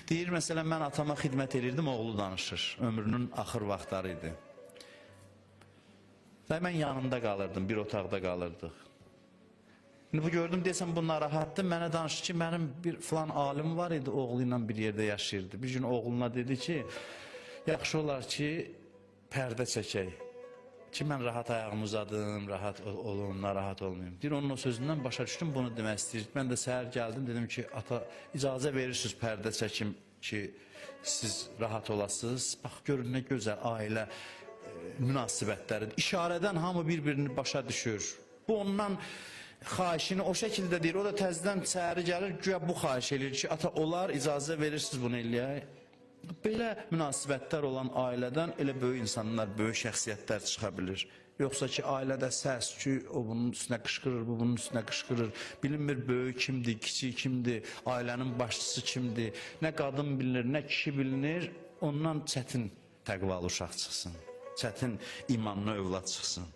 Deyir, məsələn, mən atama xidmət edirdim, oğlu danışır. Ömrünün axır vaxtları idi. Və mən yanında qalırdım, bir otaqda qalırdıq. Bu gördüm, desəm bu narahatdır, mənə danışdı ki, mənim bir filan alim var idi, oğlu ilə bir yerdə yaşayırdı. Bir gün oğluna dedi ki, yaxşı olar ki, pərdə çəkək. Ki, mən rahat ayağımı uzadım, rahat olum, narahat olmayayım. Deyir, onun o sözündən başa düşdüm, bunu demək istəyir. Mən də səhər gəldim, dedim ki, ata, icazə verirsiniz pərdə çəkim ki, siz rahat olasınız. Bax, görün nə gözəl ailə münasibətləridir. İşarədən hamı bir-birini başa düşür. Bu ondan xahişini o şəkildə deyir, o da təzdən səhəri gəlir, güya bu xahiş edir ki, ata olar, icazə verirsiniz bunu eləyək. Belə münasibətlər olan ailədən elə böyük insanlar, böyük şəxsiyyətlər çıxa bilir. Yoxsa ki, ailədə səs ki, o bunun üstünə qışqırır, bu bunun üstünə qışqırır. Bilinmir böyük kimdir, kiçik kimdir, ailənin başçısı kimdir. Nə qadın bilinir, nə kişi bilinir, ondan çətin təqvalı uşaq çıxsın. Çətin imanlı övlad çıxsın.